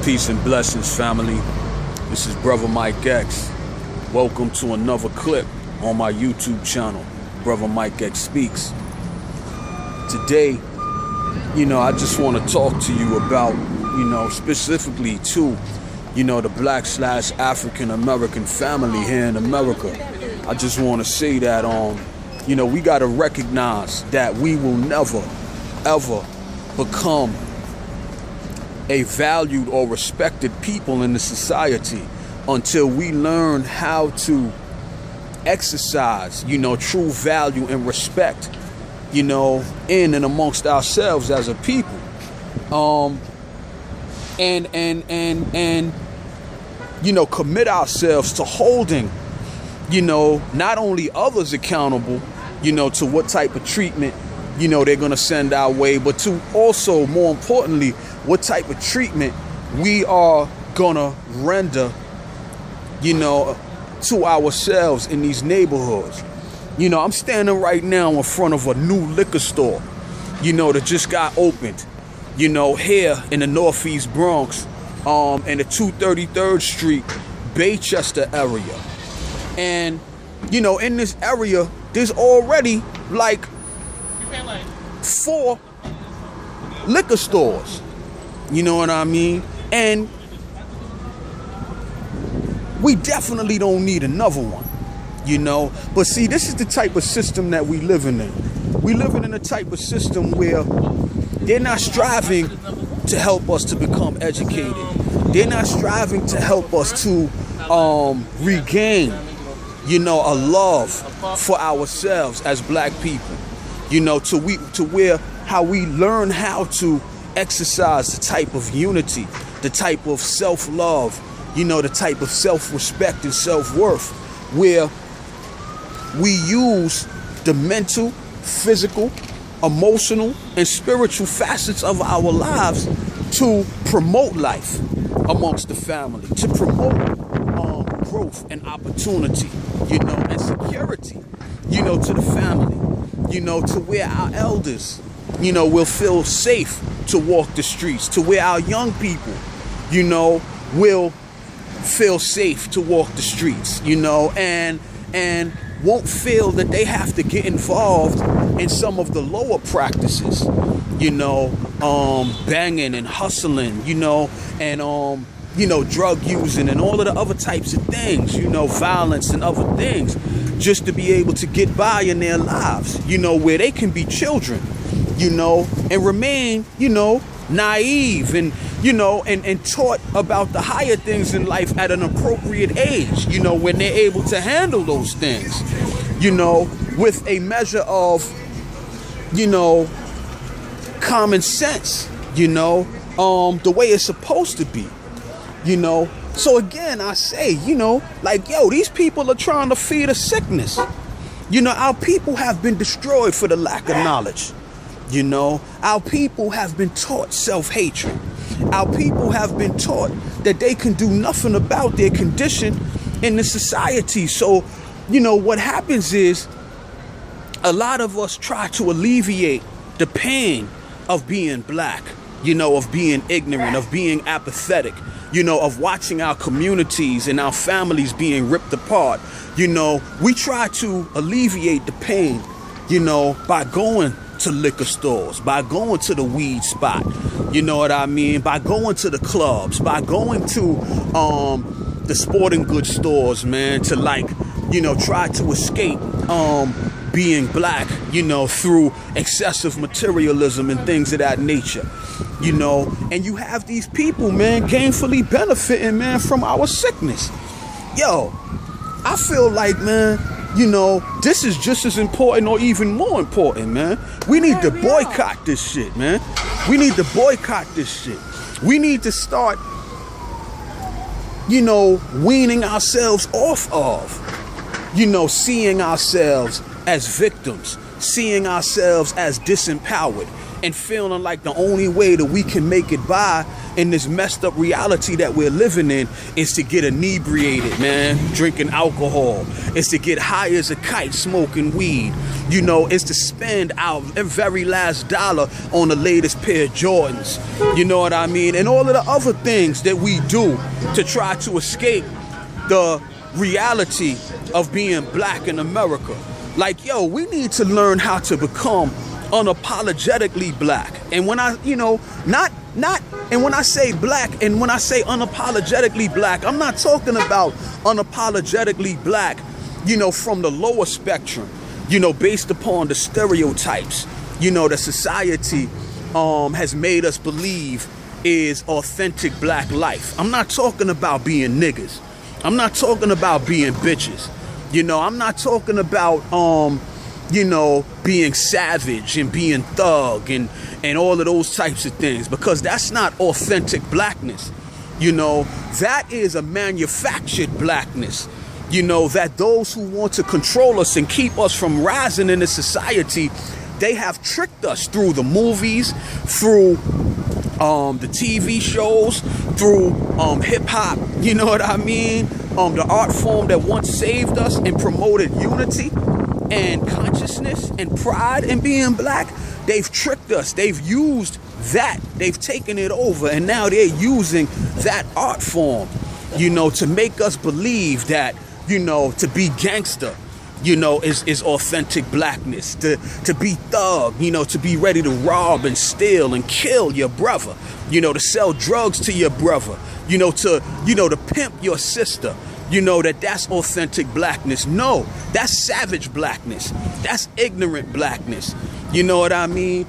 Peace and blessings, family. This is Brother Mike X. Welcome to another clip on my YouTube channel, Brother Mike X Speaks. Today, I just want to talk to you about, specifically to, the Black/African American family here in America. I just want to say that, we got to recognize that we will never, ever become a valued or respected people in the society until we learn how to exercise, true value and respect, in and amongst ourselves as a people. And commit ourselves to holding, not only others accountable, to what type of treatment, they're going to send our way, but to also, more importantly, what type of treatment we are going to render, to ourselves in these neighborhoods. I'm standing right now in front of a new liquor store, that just got opened, here in the Northeast Bronx, in the 233rd Street, Baychester area. And, in this area, there's already like 4 liquor stores. You know what I mean? And we definitely don't need another one, But see, this is the type of system that we living in. We living in a type of system where they're not striving to help us to become educated. They're not striving to help us to regain, a love for ourselves as black people. To where how we learn how to exercise the type of unity, the type of self-love, the type of self-respect and self-worth, where we use the mental, physical, emotional, and spiritual facets of our lives to promote life amongst the family, to promote growth and opportunity, and security, to the family, to where our elders, will feel safe to walk the streets, to where our young people, will feel safe to walk the streets, and won't feel that they have to get involved in some of the lower practices, banging and hustling, and, drug using and all of the other types of things, violence and other things, just to be able to get by in their lives, where they can be children, and remain, naive and, and taught about the higher things in life at an appropriate age, when they're able to handle those things, with a measure of, common sense, the way it's supposed to be, So again, I say, these people are trying to feed a sickness. Our people have been destroyed for the lack of knowledge. Our people have been taught self-hatred. Our people have been taught that they can do nothing about their condition in the society. So, what happens is a lot of us try to alleviate the pain of being black, of being ignorant, of being apathetic, of watching our communities and our families being ripped apart. We try to alleviate the pain, by going to liquor stores, by going to the weed spot, by going to the clubs, by going to the sporting goods stores, man, to try to escape being black, through excessive materialism and things of that nature, and you have these people, man, gainfully benefiting, man, from our sickness. I feel like, man, this is just as important or even more important, man. We need to boycott this shit, man. We need to boycott this shit. We need to start, weaning ourselves off of, seeing ourselves as victims, seeing ourselves as disempowered, and feeling like the only way that we can make it by in this messed up reality that we're living in is to get inebriated, man, drinking alcohol. It's to get high as a kite, smoking weed. You know, it's to spend our very last dollar on the latest pair of Jordans. You know what I mean? And all of the other things that we do to try to escape the reality of being black in America. Like, yo, we need to learn how to become unapologetically black. And when I, you know, and when I say black and when I say unapologetically black, I'm not talking about unapologetically black, you know, from the lower spectrum, you know, based upon the stereotypes, you know, that society has made us believe is authentic black life. I'm not talking about being niggas. I'm not talking about being bitches. You know, I'm not talking about, you know, being savage and being thug and all of those types of things, because that's not authentic blackness. You know, that is a manufactured blackness. You know, that those who want to control us and keep us from rising in the society, they have tricked us through the movies, through the TV shows, through hip hop, you know what I mean? The art form that once saved us and promoted unity and consciousness and pride in being black. They've tricked us. They've used that. They've taken it over, and now they're using that art form, you know, to make us believe that, you know, to be gangster, you know, is authentic blackness. To be thug, you know, to be ready to rob and steal and kill your brother, you know, to sell drugs to your brother, you know, to pimp your sister, you know, that's authentic blackness. No, that's savage blackness. That's ignorant blackness. You know what I mean?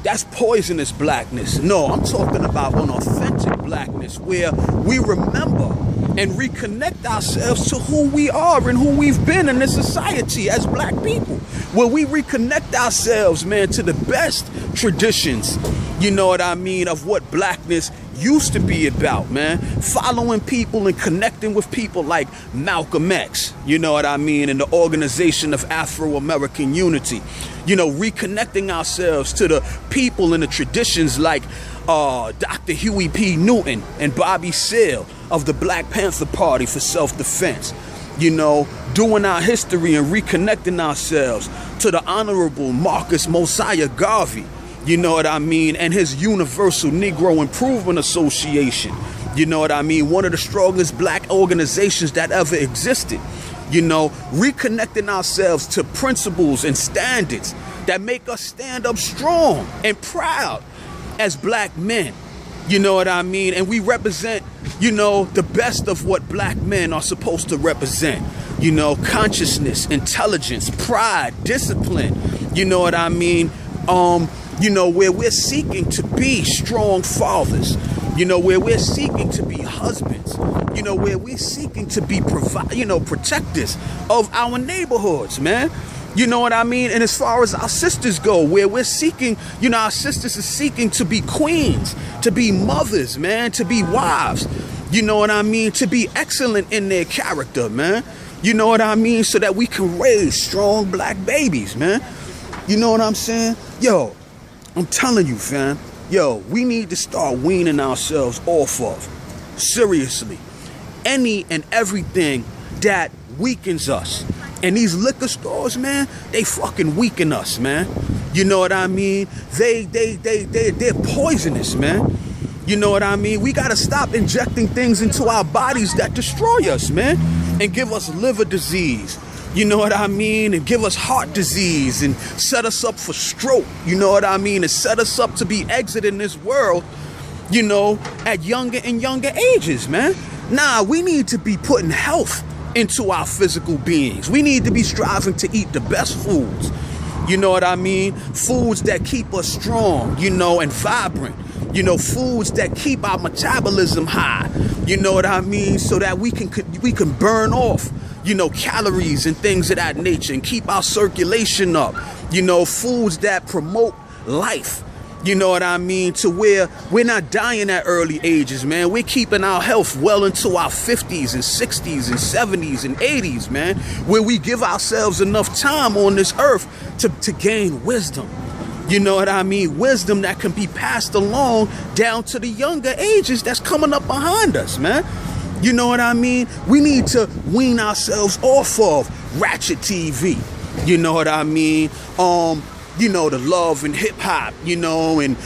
That's poisonous blackness. No, I'm talking about an authentic blackness where we remember and reconnect ourselves to who we are and who we've been in this society as black people. Where we reconnect ourselves, man, to the best traditions, you know what I mean, of what blackness used to be about, man. Following people and connecting with people like Malcolm X, you know what I mean, and the Organization of Afro-American Unity. You know, reconnecting ourselves to the people and the traditions like Dr. Huey P. Newton and Bobby Seale of the Black Panther Party for self-defense. You know, doing our history and reconnecting ourselves to the Honorable Marcus Mosiah Garvey, you know what I mean, and his Universal Negro Improvement Association. You know what I mean? One of the strongest black organizations that ever existed. You know, reconnecting ourselves to principles and standards that make us stand up strong and proud as black men. You know what I mean? And we represent, you know, the best of what black men are supposed to represent. You know, consciousness, intelligence, pride, discipline. You know what I mean? You know, where we're seeking to be strong fathers. You know, where we're seeking to be husbands. You know, where we're seeking to be protectors of our neighborhoods, man. You know what I mean? And as far as our sisters go, where we're seeking, you know, our sisters are seeking to be queens, to be mothers, man, to be wives. You know what I mean? To be excellent in their character, man. You know what I mean? So that we can raise strong black babies, man. You know what I'm saying? Yo, I'm telling you, fam. Yo, we need to start weaning ourselves off of, seriously, any and everything that weakens us. And these liquor stores, man, they fucking weaken us, man. You know what I mean? They're poisonous, man. You know what I mean? We gotta stop injecting things into our bodies that destroy us, man, and give us liver disease. You know what I mean? And give us heart disease and set us up for stroke. You know what I mean? And set us up to be exiting this world, you know, at younger and younger ages, man. Nah, we need to be putting health into our physical beings. We need to be striving to eat the best foods. You know what I mean? Foods that keep us strong, you know, and vibrant. You know, foods that keep our metabolism high. You know what I mean? So that we can burn off, you know, calories and things of that nature and keep our circulation up. You know, foods that promote life. You know what I mean? To where we're not dying at early ages, man. We're keeping our health well into our 50s and 60s and 70s and 80s, man. Where we give ourselves enough time on this earth to gain wisdom. You know what I mean? Wisdom that can be passed along down to the younger ages that's coming up behind us, man. You know what I mean? We need to wean ourselves off of ratchet TV. You know what I mean? You know, the love and hip hop, you know, and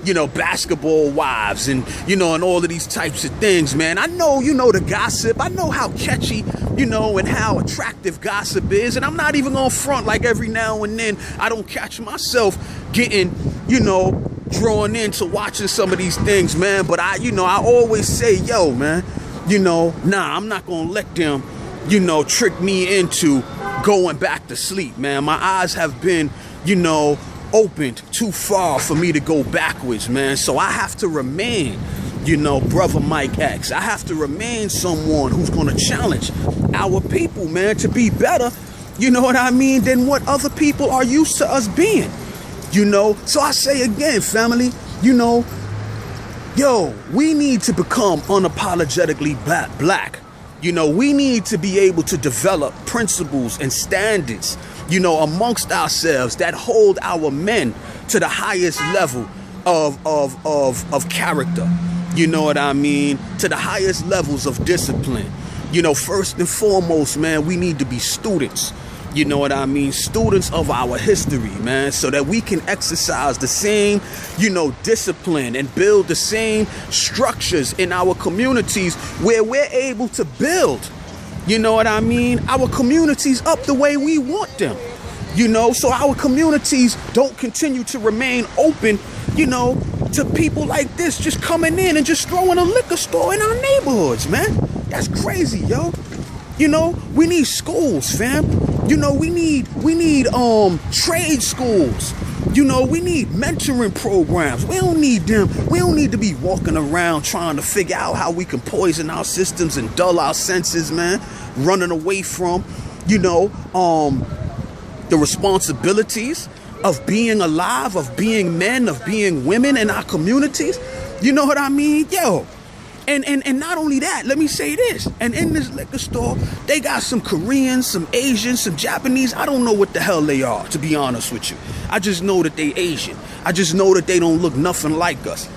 you know, basketball wives and, you know, and all of these types of things, man. I know, you know, the gossip. I know how catchy, you know, and how attractive gossip is. And I'm not even gonna front like every now and then I don't catch myself getting, you know, drawn into watching some of these things, man. But I always say, yo, man, you know, nah, I'm not gonna let them, you know, trick me into going back to sleep, man. My eyes have been, you know, opened too far for me to go backwards, man. So I have to remain, you know, brother Mike X. I have to remain someone who's gonna challenge our people, man, to be better, you know what I mean, than what other people are used to us being, you know. So I say again, family, you know, yo, we need to become unapologetically black. You know, we need to be able to develop principles and standards, you know, amongst ourselves that hold our men to the highest level of character. You know what I mean? To the highest levels of discipline. You know, first and foremost, man, we need to be students. You know what I mean? Students of our history, man, so that we can exercise the same, you know, discipline and build the same structures in our communities where we're able to build, you know what I mean, our communities up the way we want them, you know, so our communities don't continue to remain open, you know, to people like this just coming in and just throwing a liquor store in our neighborhoods, man. That's crazy, yo. You know, we need schools, fam. You know, we need trade schools. You know, we need mentoring programs. We don't need them. We don't need to be walking around trying to figure out how we can poison our systems and dull our senses, man. Running away from, you know, the responsibilities of being alive, of being men, of being women in our communities. You know what I mean? Yo. And not only that, let me say this. And in this liquor store, they got some Koreans, some Asians, some Japanese. I don't know what the hell they are, to be honest with you. I just know that they Asian. I just know that they don't look nothing like us.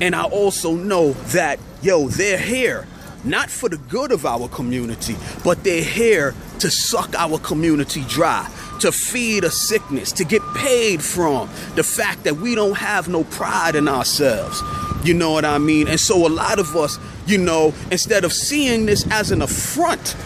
And I also know that, yo, they're here not for the good of our community, but they're here to suck our community dry, to feed a sickness, to get paid from the fact that we don't have no pride in ourselves. You know what I mean? And so a lot of us, you know, instead of seeing this as an affront,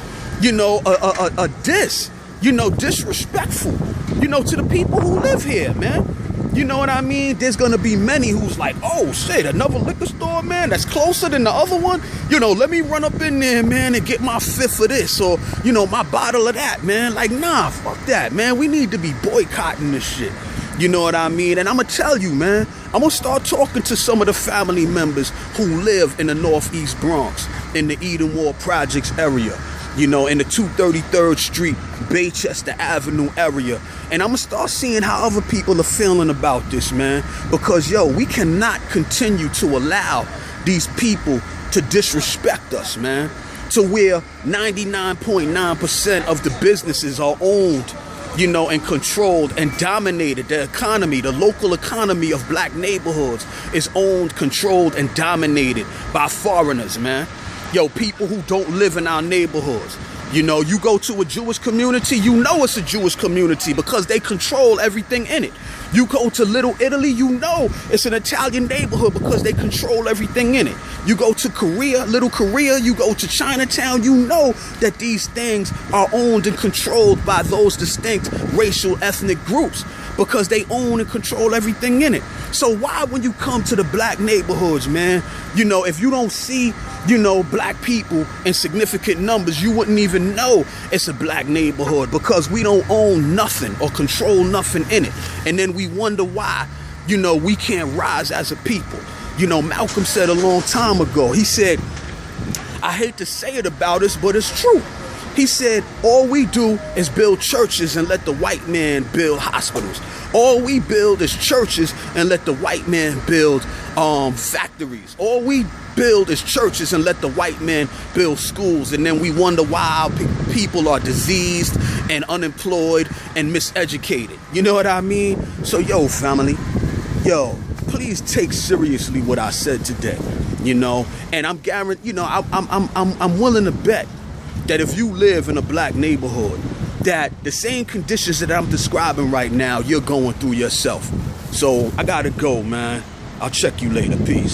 you know, a diss, you know, disrespectful, you know, to the people who live here, man. You know what I mean? There's going to be many who's like, oh, shit, another liquor store, man, that's closer than the other one. You know, let me run up in there, man, and get my fifth of this or, you know, my bottle of that, man. Like, nah, fuck that, man. We need to be boycotting this shit. You know what I mean? And I'm going to tell you, man, I'm going to start talking to some of the family members who live in the Northeast Bronx, in the Edenwald Projects area, you know, in the 233rd Street, Baychester Avenue area. And I'm going to start seeing how other people are feeling about this, man. Because, yo, we cannot continue to allow these people to disrespect us, man. To where 99.9% of the businesses are owned, you know, and controlled and dominated. The economy, the local economy of black neighborhoods is owned, controlled, and dominated by foreigners, man. Yo, people who don't live in our neighborhoods. You know, you go to a Jewish community, you know it's a Jewish community because they control everything in it. You go to Little Italy, you know it's an Italian neighborhood because they control everything in it. You go to Korea, Little Korea, you go to Chinatown, you know that these things are owned and controlled by those distinct racial ethnic groups because they own and control everything in it. So why, when you come to the black neighborhoods, man, you know, if you don't see, you know, black people in significant numbers, you wouldn't even know it's a black neighborhood because we don't own nothing or control nothing in it. And then we wonder why, you know, we can't rise as a people. You know, Malcolm said a long time ago, he said, I hate to say it about us, but it's true. He said, all we do is build churches and let the white man build hospitals. All we build is churches and let the white man build factories. All we build is churches and let the white man build schools. And then we wonder why our people are diseased and unemployed and miseducated. You know what I mean? So, yo, family, yo, please take seriously what I said today. You know, and I'm guaranteed, you know, I'm willing to bet that if you live in a black neighborhood, that the same conditions that I'm describing right now, you're going through yourself. So I gotta go, man. I'll check you later. Peace.